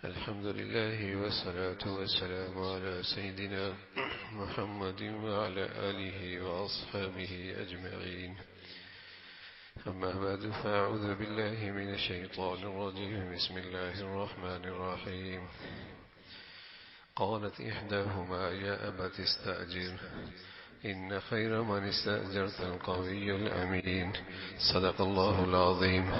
الحمد لله والصلاة والسلام على سيدنا محمد وعلى آله وأصحابه أجمعين. أما بعد، فأعوذ بالله من الشيطان الرجيم. بسم الله الرحمن الرحيم. قالت إحداهما يا أبت استأجر إن خير من استأجرت القوي الأمين. صدق الله العظيم.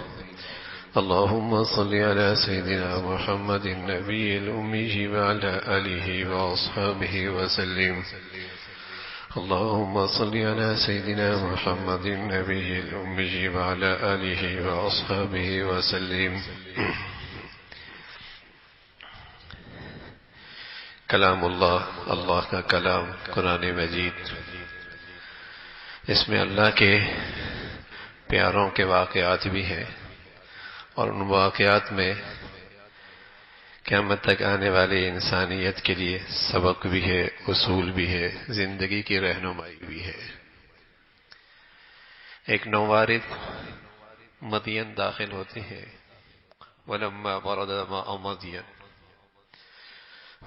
اللهم صل على سيدنا محمد النبي الأمي وعلى آله وأصحابه وسلم. اللهم صل على سيدنا محمد النبي الأمي وعلى آله وأصحابه وسلم. کلام اللہ کا کلام قرآن مجید، اس میں اللہ کے پیاروں کے واقعات بھی ہیں، اور ان واقعات میں قیامت تک آنے والی انسانیت کے لیے سبق بھی ہے، اصول بھی ہے، زندگی کی رہنمائی بھی ہے۔ ایک نووارد مدین داخل ہوتے ہیں۔ وَلَمَّا وَرَدَ مَاءُ مَدْيَنَ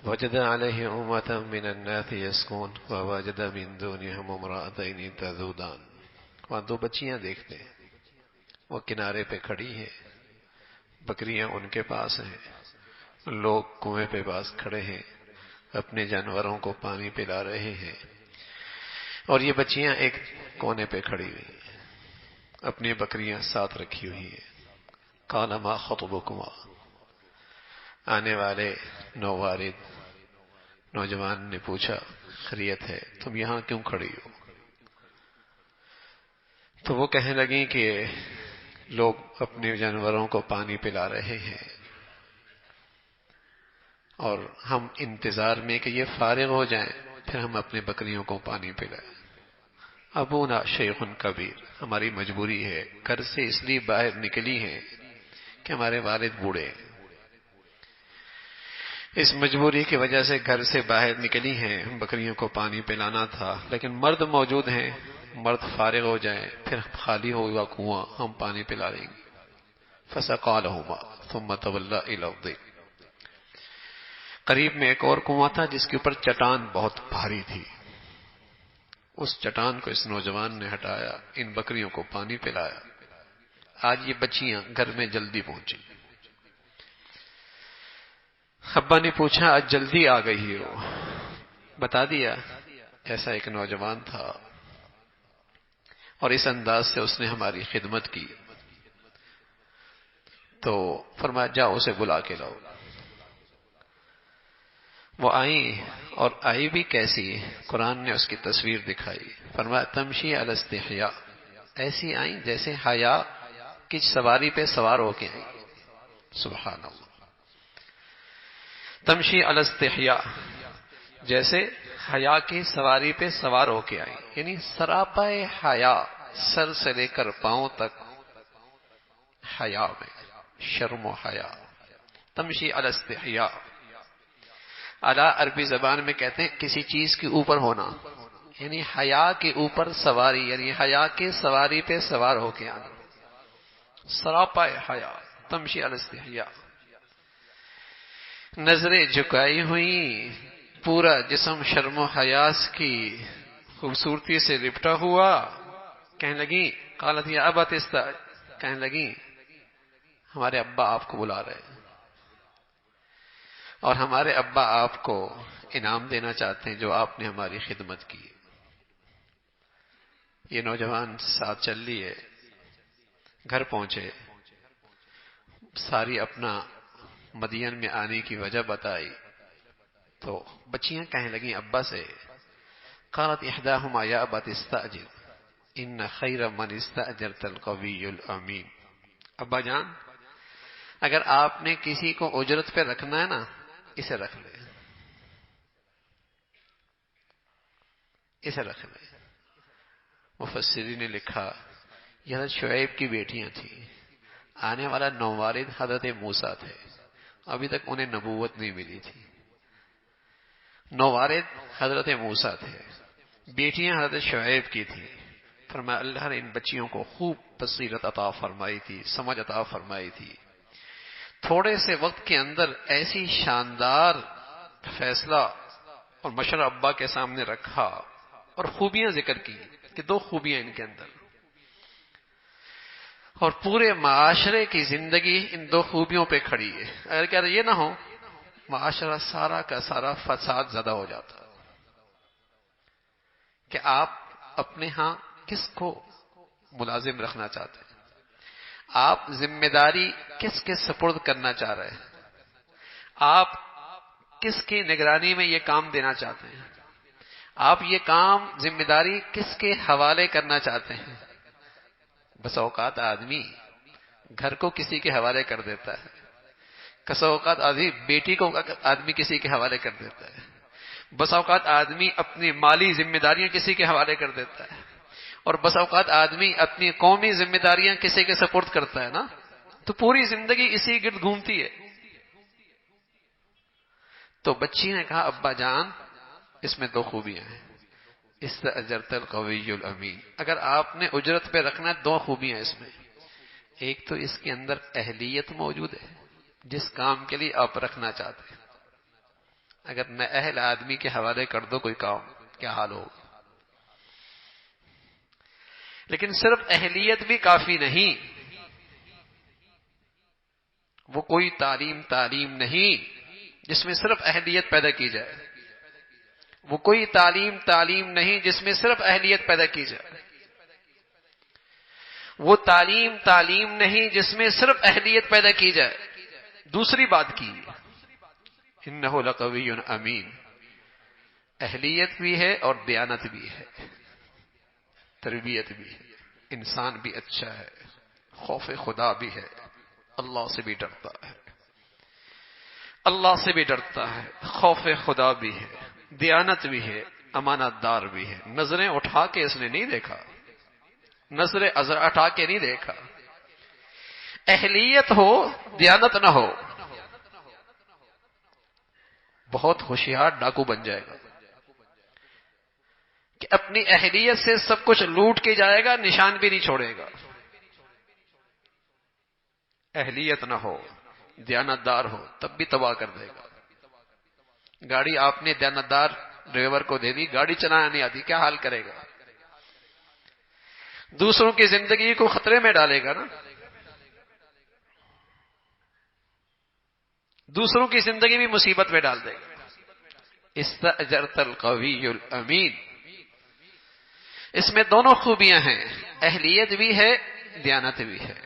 وَجَدَ عَلَيْهِ أُمَّةً مِّنَ النَّاسِ يَسْقُونَ وَوَجَدَ مِن دُونِهِمْ امْرَأَتَيْنِ تَذُودَانِ۔ وہاں دو بچیاں دیکھتے ہیں، وہ کنارے پہ کھڑی ہیں، بکریاں ان کے پاس ہیں، لوگ کنویں پہ پاس کھڑے ہیں، اپنے جانوروں کو پانی پلا رہے ہیں، اور یہ بچیاں ایک کونے پہ کھڑی ہوئی ہیں، اپنی بکریاں ساتھ رکھی ہوئی ہیں۔ قال ما خطبكما، آنے والے نووارد نوجوان نے پوچھا، خیریت ہے، تم یہاں کیوں کھڑی ہو؟ تو وہ کہنے لگیں کہ لوگ اپنے جانوروں کو پانی پلا رہے ہیں، اور ہم انتظار میں کہ یہ فارغ ہو جائیں پھر ہم اپنے بکریوں کو پانی پلائیں۔ ابونا شیخ کبیر، ہماری مجبوری ہے، گھر سے اس لیے باہر نکلی ہیں کہ ہمارے والد بوڑھے ہیں، اس مجبوری کی وجہ سے گھر سے باہر نکلی ہیں، بکریوں کو پانی پلانا تھا، لیکن مرد موجود ہیں، مرد فارغ ہو جائیں پھر خالی ہوگا کنواں، ہم پانی پلا لیں گے۔ فسقا لهما ثم تولى الى الارض۔ قریب میں ایک اور کنواں تھا جس کے اوپر چٹان بہت بھاری تھی، اس چٹان کو اس نوجوان نے ہٹایا، ان بکریوں کو پانی پلایا۔ آج یہ بچیاں گھر میں جلدی پہنچی۔ ابا نے پوچھا آج جلدی آ گئی ہو؟ بتا دیا ایسا ایک نوجوان تھا، اور اس انداز سے اس نے ہماری خدمت کی، تو فرمایا جاؤ اسے بلا کے لاؤ۔ وہ آئیں، اور آئی بھی کیسی، قرآن نے اس کی تصویر دکھائی، فرمایا تمشی علی استحیاء، ایسی آئیں جیسے حیا کی سواری پہ سوار ہو کے آئیں۔ سبحان اللہ، تمشی علی استحیاء، جیسے حیا کی سواری پہ سوار ہو کے آئیں، یعنی سراپا حیا، سر سے لے کر پاؤں تک حیا میں، شرم و حیا۔ تمشی علی استحیاء، اعلیٰ عربی زبان میں کہتے ہیں کسی چیز کے اوپر ہونا، یعنی حیا کے اوپر سواری، یعنی حیا کی سواری پہ سوار ہو کے آنا، سراپا حیا، تمشی علی استحیاء۔ نظریں جھکائی ہوئی، پورا جسم شرم و حیاس کی خوبصورتی سے لپٹا ہوا، کہنے لگی قالت یا ابت استأجر، کہنے لگی ہمارے ابا آپ کو بلا رہے ہیں، اور ہمارے ابا آپ کو انعام دینا چاہتے ہیں جو آپ نے ہماری خدمت کی۔ یہ نوجوان ساتھ چل لیے، گھر پہنچے، ساری اپنا مدین میں آنے کی وجہ بتائی، تو بچیاں کہنے لگیں ابا سے، قالت احداهما یا ابت استأجر ان خیر من استأجرت القوی الامین۔ ابا جان، اگر آپ نے کسی کو اجرت پہ رکھنا ہے نا، اسے رکھ لے، اسے رکھ لے۔ مفسرین نے لکھا یہ حضرت شعیب کی بیٹیاں تھیں، آنے والا نووارد حضرت موسیٰ تھے، ابھی تک انہیں نبوت نہیں ملی تھی، نووارد حضرت موسیٰ تھے، بیٹیاں حضرت شعیب کی تھیں۔ فرمایا اللہ نے ان بچیوں کو خوب بصیرت عطا فرمائی تھی، سمجھ عطا فرمائی تھی، تھوڑے سے وقت کے اندر ایسی شاندار فیصلہ اور مشورہ ابا کے سامنے رکھا اور خوبیاں ذکر کی کہ 2 خوبیاں ان کے اندر، اور پورے معاشرے کی زندگی ان 2 خوبیوں پہ کھڑی ہے. اگر یہ نہ ہو معاشرہ سارا کا سارا فساد زدہ ہو جاتا. کہ آپ اپنے ہاں کس کو ملازم رکھنا چاہتے ہیں، آپ ذمہ داری کس کے سپرد کرنا چاہ رہے ہیں، آپ کس کی نگرانی میں یہ کام دینا چاہتے ہیں، آپ یہ کام ذمہ داری کس کے حوالے کرنا چاہتے ہیں. بس اوقات آدمی گھر کو کسی کے حوالے کر دیتا ہے، بس اوقات آدمی بیٹی کو آدمی کسی کے حوالے کر دیتا ہے، بس اوقات آدمی اپنی مالی ذمہ داریاں کسی کے حوالے کر دیتا ہے، اور بس اوقات آدمی اپنی قومی ذمہ داریاں کسی کے سپرد کرتا ہے نا. تو پوری زندگی اسی گرد گھومتی ہے. تو بچی نے کہا ابا جان اس میں 2 خوبیاں ہیں. استاجرت القوی الامین، اگر آپ نے اجرت پہ رکھنا 2 خوبیاں اس میں. ایک تو اس کے اندر اہلیت موجود ہے جس کام کے لیے آپ رکھنا چاہتے ہیں. اگر نہ اہل آدمی کے حوالے کر دو کوئی کام، کیا حال ہوگا. لیکن صرف اہلیت بھی کافی نہیں، وہ کوئی تعلیم نہیں جس میں صرف اہلیت پیدا کی جائے. وہ کوئی تعلیم نہیں جس میں صرف اہلیت پیدا کی جائے. وہ تعلیم نہیں جس میں صرف اہلیت پیدا کی جائے. دوسری بات کی انہ لقوی امین، اہلیت بھی ہے اور دیانت بھی ہے، تربیت بھی ہے، انسان بھی اچھا ہے، خوف خدا بھی ہے، اللہ سے بھی ڈرتا ہے، اللہ سے بھی ڈرتا ہے، خوف خدا بھی ہے، دیانت بھی ہے، امانت دار بھی ہے. نظریں اٹھا کے اس نے نہیں دیکھا، نظریں اٹھا کے نہیں دیکھا. اہلیت ہو دیانت نہ ہو بہت ہوشیار ڈاکو بن جائے گا کہ اپنی اہلیت سے سب کچھ لوٹ کے جائے گا، نشان بھی نہیں چھوڑے گا. اہلیت نہ ہو دیانت دار ہو تب بھی تباہ کر دے گا. گاڑی آپ نے دیانت دار ڈرائیور کو دے دی، گاڑی چلانا نہیں آتی، کیا حال کرے گا. دوسروں کی زندگی کو خطرے میں ڈالے گا نا، دوسروں کی زندگی بھی مصیبت میں ڈال دے گا. استاجرت القوی الامین، اس میں دونوں خوبیاں ہیں، اہلیت بھی ہے دیانت بھی ہے.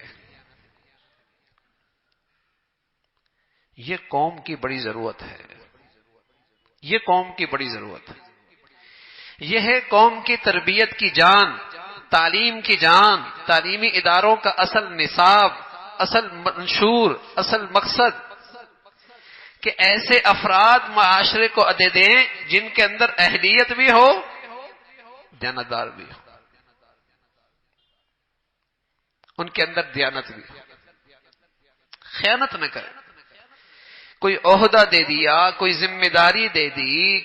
یہ قوم کی بڑی ضرورت ہے، یہ قوم کی بڑی ضرورت ہے. یہ ہے قوم کی تربیت کی جان، تعلیم کی جان، تعلیمی اداروں کا اصل نصاب، اصل منشور، اصل مقصد کہ ایسے افراد معاشرے کو عہدے دیں جن کے اندر اہلیت بھی ہو دیانتدار بھی ہو، ان کے اندر دیانت بھی ہو، خیانت نہ کرے. کوئی عہدہ دے دیا، کوئی ذمہ داری دے دی،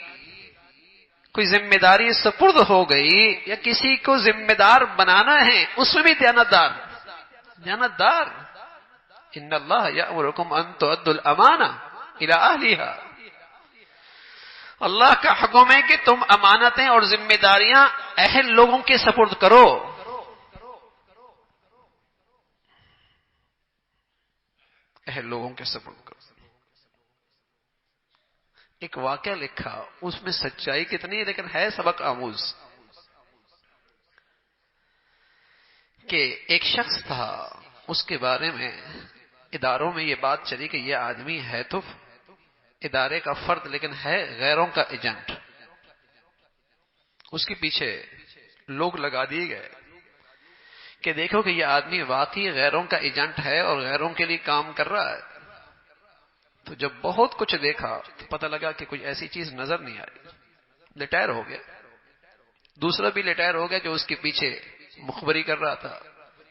کوئی ذمہ داری سپرد ہو گئی یا کسی کو ذمہ دار بنانا ہے اس میں بھی دیانتدار. دیانتدار ان اللہ یأمرکم ان تؤدوا الامانہ الی اہلہا، اللہ کا حکم ہے کہ تم امانتیں اور ذمہ داریاں اہل لوگوں کے سپرد کرو. اہل لوگوں کے سپرد کرو. ایک واقعہ لکھا، اس میں سچائی کتنی ہے لیکن ہے سبق آموز. کہ ایک شخص تھا، اس کے بارے میں اداروں میں یہ بات چلی کہ یہ آدمی ہے تو ادارے کا فرد لیکن ہے غیروں کا ایجنٹ. اس کے پیچھے لوگ لگا دیے گئے کہ دیکھو کہ یہ آدمی واقعی غیروں کا ایجنٹ ہے اور غیروں کے لیے کام کر رہا ہے. تو جب بہت کچھ دیکھا تو پتہ لگا کہ کوئی ایسی چیز نظر نہیں آئی. ریٹائر ہو گیا. دوسرا بھی ریٹائر ہو گیا جو اس کے پیچھے مخبری کر رہا تھا،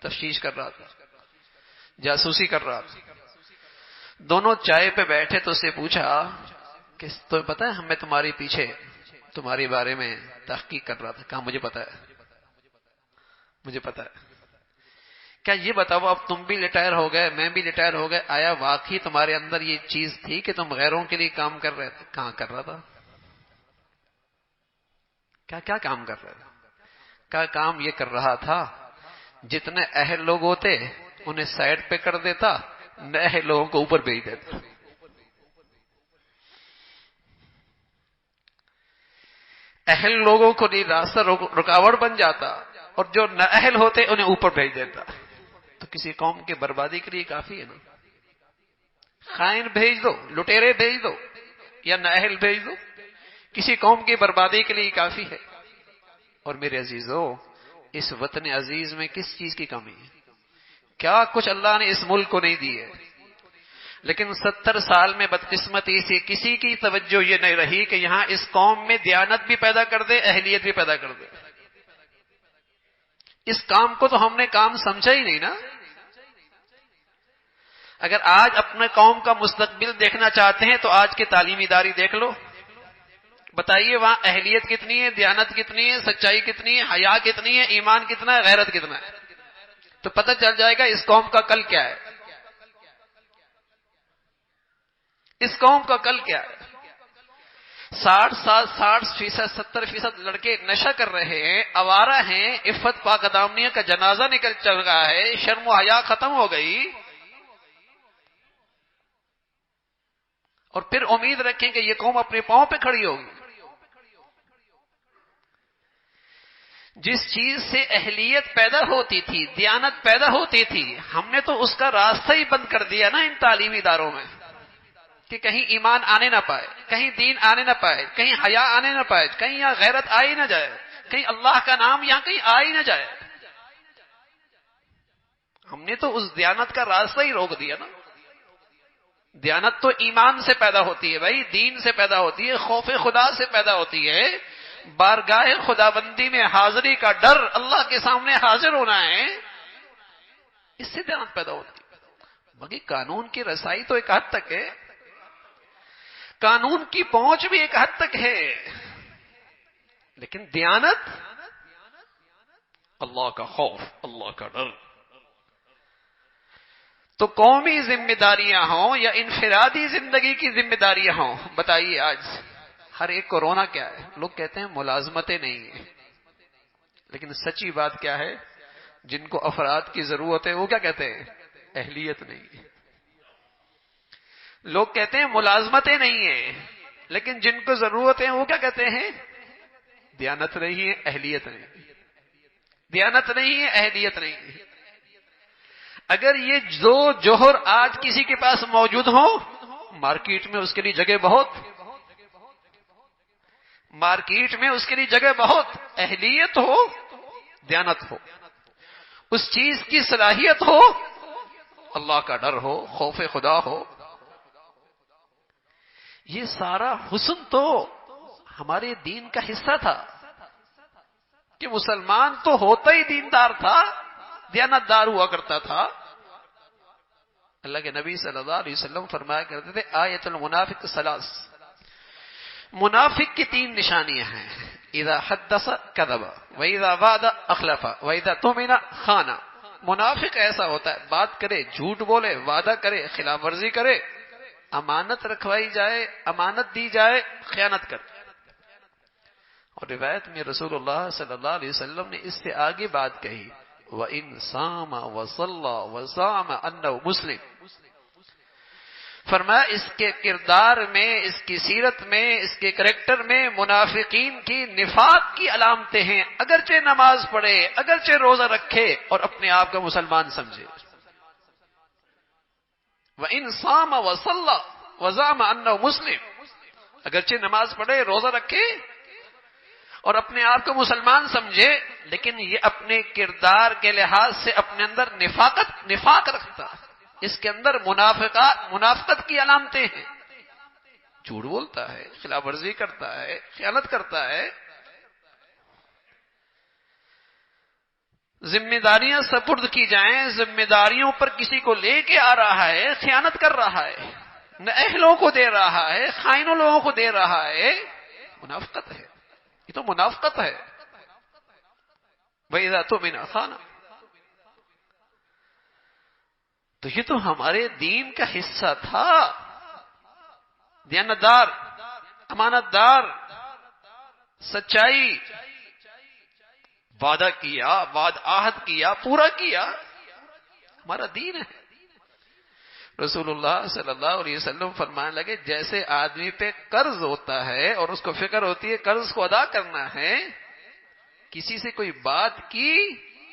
تفتیش کر رہا تھا، جاسوسی کر رہا تھا. دونوں چائے پہ بیٹھے تو اسے پوچھا کہ تمہیں پتہ ہے ہمیں تمہارے پیچھے تمہارے بارے میں تحقیق کر رہا تھا. کہا مجھے پتہ ہے، مجھے پتہ ہے. کیا یہ بتاؤ، اب تم بھی ریٹائر ہو گئے، میں بھی ریٹائر ہو گئے، آیا واقعی تمہارے اندر یہ چیز تھی کہ تم غیروں کے لیے کام کر رہے تھے؟ کہاں کر رہا تھا؟ کیا کام کر رہا تھا؟ کیا کام یہ کر رہا تھا، جتنے اہل لوگ ہوتے انہیں سائڈ پہ کر دیتا، نئے لوگوں کو اوپر بھیج دیتا۔ اہل لوگوں کو نہیں راستہ رکاوٹ بن جاتا، اور جو نہ اہل ہوتے انہیں اوپر بھیج دیتا۔ تو کسی قوم کی بربادی کے لیے کافی ہے نا، خائن بھیج دو، لٹیرے بھیج دو، یا نہ اہل بھیج دو، کسی قوم کی بربادی کے لیے کافی ہے۔ اور میرے عزیزو، اس وطن عزیز میں کس چیز کی کمی ہے؟ کیا کچھ اللہ نے اس ملک کو نہیں دی ہے، لیکن 70 سال میں بدقسمتی سے کسی کی توجہ یہ نہیں رہی کہ یہاں اس قوم میں دیانت بھی پیدا کر دے، اہلیت بھی پیدا کر دے۔ اس کام کو تو ہم نے کام سمجھا ہی نہیں نا۔ اگر آج اپنے قوم کا مستقبل دیکھنا چاہتے ہیں تو آج کے تعلیمی ادارے دیکھ لو، بتائیے وہاں اہلیت کتنی ہے، دیانت کتنی ہے، سچائی کتنی ہے، حیا کتنی ہے، ایمان کتنا ہے، غیرت کتنا ہے، تو پتہ چل جائے گا اس قوم کا کل کیا ہے، اس قوم کا کل کیا ہے۔ 60% 70% لڑکے نشہ کر رہے ہیں، آوارہ ہیں، عفت پاک دامنیوں کا جنازہ نکل چل رہا ہے، شرم و حیا ختم ہو گئی، اور پھر امید رکھیں کہ یہ قوم اپنے پاؤں پہ کھڑی ہوگی۔ جس چیز سے اہلیت پیدا ہوتی تھی، دیانت پیدا ہوتی تھی، ہم نے تو اس کا راستہ ہی بند کر دیا نا ان تعلیمی اداروں میں، کہ کہیں ایمان آنے نہ پائے، کہیں دین آنے نہ پائے، کہیں حیا آنے نہ پائے، کہیں یہاں غیرت آ ہی نہ جائے، کہیں اللہ کا نام یہاں کہیں آ ہی نہ جائے۔ ہم نے تو اس دیانت کا راستہ ہی روک دیا نا۔ دیانت تو ایمان سے پیدا ہوتی ہے بھائی، دین سے پیدا ہوتی ہے، خوف خدا سے پیدا ہوتی ہے، بارگاہ خدا بندی میں حاضری کا ڈر، اللہ کے سامنے حاضر ہونا ہے، اس سے دیانت پیدا ہوتی ہے۔ باقی قانون کی رسائی تو ایک حد تک ہے، قانون کی پہنچ بھی ایک حد تک ہے، لیکن دیانت، اللہ کا خوف، اللہ کا ڈر۔ تو قومی ذمہ داریاں ہوں یا انفرادی زندگی کی ذمہ داریاں ہوں، بتائیے آج ہر ایک کو رونا کیا ہے؟ لوگ کہتے ہیں ملازمتیں نہیں ہیں، لیکن سچی بات کیا ہے؟ جن کو افراد کی ضرورت ہے وہ کیا کہتے ہیں؟ اہلیت نہیں ہے۔ لوگ کہتے ہیں ملازمتیں نہیں ہیں، لیکن جن کو ضرورت ہے وہ کیا کہتے ہیں؟ دیانت نہیں ہے، اہلیت نہیں ہے، دیانت نہیں ہے، اہلیت نہیں ہے۔ اگر یہ دو جوہر آج کسی کے پاس موجود ہوں، مارکیٹ میں اس کے لیے جگہ بہت، مارکیٹ میں اس کے لیے جگہ بہت، اہلیت ہو، دیانت ہو، اس چیز کی صلاحیت ہو، اللہ کا ڈر ہو، خوف خدا ہو، یہ سارا حسن تو ہمارے دین کا حصہ تھا، کہ مسلمان تو ہوتا ہی دیندار تھا، دیانت دار ہوا کرتا تھا۔ اللہ کے نبی صلی اللہ علیہ وسلم فرمایا کرتے تھے آیت المنافق ثلاث، منافق کی 3 نشانیاں ہیں، اذا حدث کذب واذا وعد اخلف واذا اؤتمن خان۔ منافق ایسا ہوتا ہے، بات کرے جھوٹ بولے، وعدہ کرے خلاف ورزی کرے، امانت رکھوائی جائے، امانت دی جائے خیانت کرے۔ اور روایت میں رسول اللہ صلی اللہ علیہ وسلم نے اس سے آگے بات کہی، وَإِن صَامَ وَصَلَّى وَزَعَمَ أَنَّهُ مسلم، فرمایا اس کے کردار میں، اس کی سیرت میں، اس کے کریکٹر میں منافقین کی نفاق کی علامتیں ہیں، اگرچہ نماز پڑھے، اگرچہ روزہ رکھے اور اپنے آپ کو مسلمان سمجھے۔ وَإِن صَامَ وَصَلَّى وَزَعَمَ أَنَّهُ مسلم، اگرچہ نماز پڑھے، روزہ رکھے اور اپنے آپ کو مسلمان سمجھے، لیکن یہ اپنے کردار کے لحاظ سے اپنے اندر نفاق رکھتا ہے، اس کے اندر منافقت کی علامتیں ہیں، جھوٹ بولتا ہے، خلاف ورزی کرتا ہے، خیانت کرتا ہے، ذمہ داریاں سپرد کی جائیں، ذمہ داریوں پر کسی کو لے کے آ رہا ہے، خیانت کر رہا ہے، نہ اہلوں کو دے رہا ہے، خائنوں لوگوں کو دے رہا ہے، منافقت ہے، یہ تو منافقت ہے۔ وَإِذَا اؤْتُمِنَ خَانَ، تو یہ تو ہمارے دین کا حصہ تھا. دیانتدار، امانت دار، سچائی، وعدہ کیا، عہد کیا، پورا کیا، ہمارا دین ہے. رسول اللہ صلی اللہ علیہ وسلم فرمانے لگے جیسے آدمی پہ قرض ہوتا ہے اور اس کو فکر ہوتی ہے قرض کو ادا کرنا ہے، کسی سے کوئی بات کی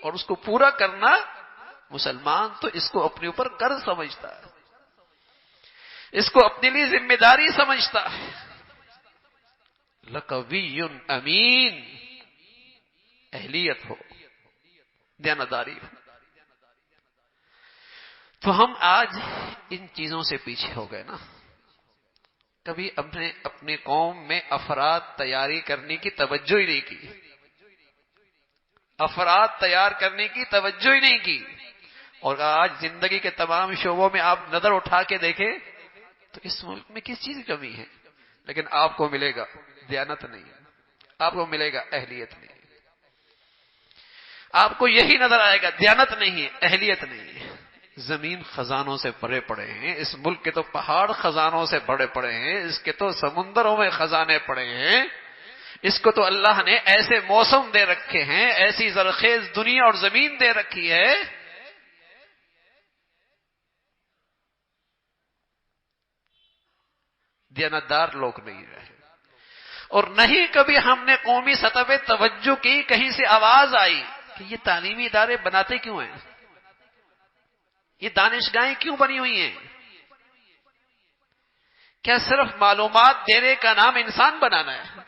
اور اس کو پورا کرنا، مسلمان تو اس کو اپنے اوپر قرض سمجھتا ہے، اس کو اپنے لیے ذمہ داری سمجھتا ہے. لقوی امین، اہلیت ہو، دیانتداری ہو. تو ہم آج ان چیزوں سے پیچھے ہو گئے نا. کبھی اپنے قوم میں افراد تیاری کرنے کی توجہ ہی نہیں کی، افراد تیار کرنے کی توجہ ہی نہیں کی. اور آج زندگی کے تمام شعبوں میں آپ نظر اٹھا کے دیکھیں تو اس ملک میں کس چیز کی کمی ہے؟ لیکن آپ کو ملے گا دیانت نہیں، آپ کو ملے گا اہلیت نہیں. آپ کو یہی نظر آئے گا دیانت نہیں ہے، اہلیت نہیں ہے. زمین خزانوں سے بھرے پڑے ہیں، اس ملک کے تو پہاڑ خزانوں سے بھرے پڑے ہیں، اس کے تو سمندروں میں خزانے پڑے ہیں. اس کو تو اللہ نے ایسے موسم دے رکھے ہیں، ایسی زرخیز دنیا اور زمین دے رکھی ہے. دیانتدار لوگ نہیں رہے. اور نہیں کبھی ہم نے قومی سطح پہ توجہ کی، کہیں سے آواز آئی کہ یہ تعلیمی ادارے بناتے کیوں ہیں، یہ دانشگاہیں کیوں بنی ہوئی ہیں؟ کیا صرف معلومات دینے کا نام انسان بنانا ہے؟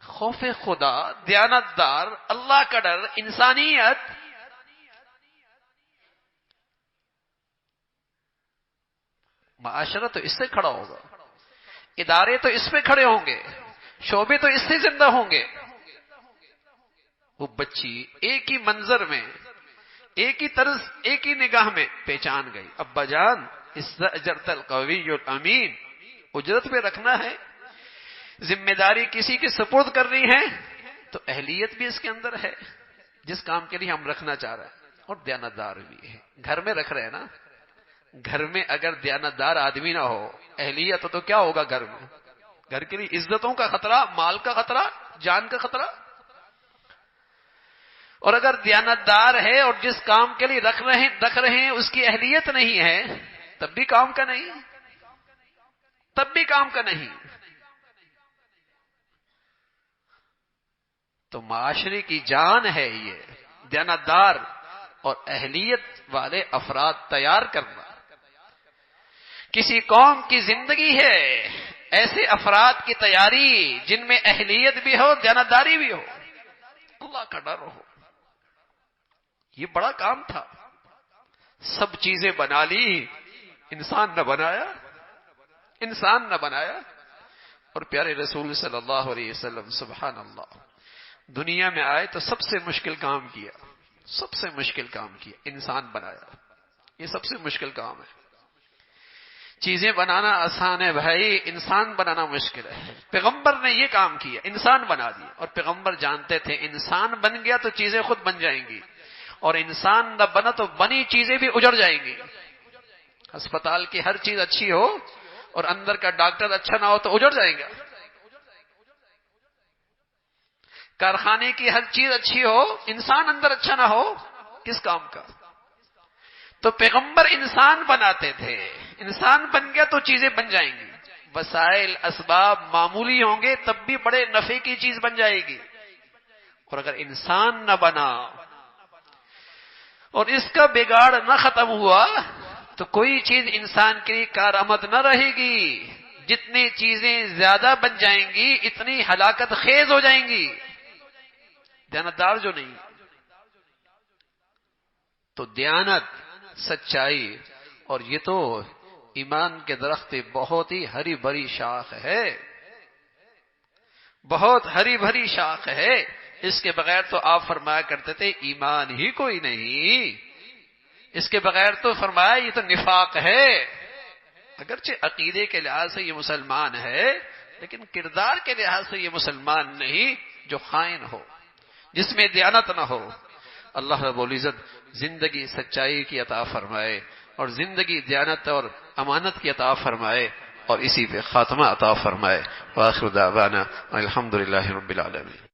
خوف خدا، دیانتدار، اللہ کا ڈر، انسانیت، معاشرہ تو اس سے کھڑا ہوگا، ادارے تو اس پہ کھڑے ہوں گے، شعبے تو اس سے زندہ ہوں گے. وہ بچی ایک ہی منظر میں، ایک ہی طرز، ایک ہی نگاہ میں پہچان گئی. ابا جان استاجرت القوی الامین، اجرت پہ رکھنا ہے، ذمہ داری کسی کی سپرد کرنی ہے تو اہلیت بھی اس کے اندر ہے جس کام کے لیے ہم رکھنا چاہ رہے ہیں، اور دیانتدار بھی ہے. گھر میں رکھ رہے ہیں نا، گھر میں اگر دیانتدار آدمی نہ ہو، اہلیت ہو، تو کیا ہوگا گھر میں؟ گھر کے لیے عزتوں کا خطرہ، مال کا خطرہ، جان کا خطرہ. اور اگر دیانتدار ہے اور جس کام کے لیے رکھ رہے ہیں اس کی اہلیت نہیں ہے، تب بھی کام کا نہیں، تب بھی کام کا نہیں. تو معاشرے کی جان ہے یہ دیانتدار اور اہلیت والے افراد تیار کرنا. کسی قوم کی زندگی ہے ایسے افراد کی تیاری جن میں اہلیت بھی ہو، دیانتداری بھی ہو، اللہ کا ڈر ہو. یہ بڑا کام تھا. سب چیزیں بنا لی، انسان نہ بنایا، انسان نہ بنایا. اور پیارے رسول صلی اللہ علیہ وسلم سبحان اللہ دنیا میں آئے تو سب سے مشکل کام کیا، سب سے مشکل کام کیا، انسان بنایا. یہ سب سے مشکل کام ہے. چیزیں بنانا آسان ہے بھائی، انسان بنانا مشکل ہے. پیغمبر نے یہ کام کیا، انسان بنا دیا. اور پیغمبر جانتے تھے انسان بن گیا تو چیزیں خود بن جائیں گی، اور انسان نہ بنا تو بنی چیزیں بھی اجڑ جائیں گی. ہسپتال کی ہر چیز اچھی ہو اور اندر کا ڈاکٹر اچھا نہ ہو تو اجڑ جائے گا. کارخانے کی ہر چیز اچھی ہو، انسان اندر اچھا نہ ہو، کس کام کا؟ تو پیغمبر انسان بناتے تھے. انسان بن گیا تو چیزیں بن جائیں گی. وسائل اسباب معمولی ہوں گے تب بھی بڑے نفع کی چیز بن جائے گی. اور اگر انسان نہ بنا اور اس کا بگاڑ نہ ختم ہوا تو کوئی چیز انسان کے لیے کارآمد نہ رہے گی. جتنی چیزیں زیادہ بن جائیں گی اتنی ہلاکت خیز ہو جائیں گی. دیانتدار جو نہیں. تو دیانت، سچائی، اور یہ تو ایمان کے درخت بہت ہی ہری بھری شاخ ہے، بہت ہری بھری شاخ ہے. اس کے بغیر تو آپ فرمایا کرتے تھے ایمان ہی کوئی نہیں. اس کے بغیر تو فرمایا یہ تو نفاق ہے. اگرچہ عقیدے کے لحاظ سے یہ مسلمان ہے لیکن کردار کے لحاظ سے یہ مسلمان نہیں. جو خائن ہو، جس میں دیانت نہ ہو. اللہ رب العزت زندگی سچائی کی عطا فرمائے. اور زندگی دیانت اور امانت کی عطا فرمائے اور اسی پہ خاتمہ عطا فرمائے۔ وآخر دعوانا الحمدللہ رب العالمین۔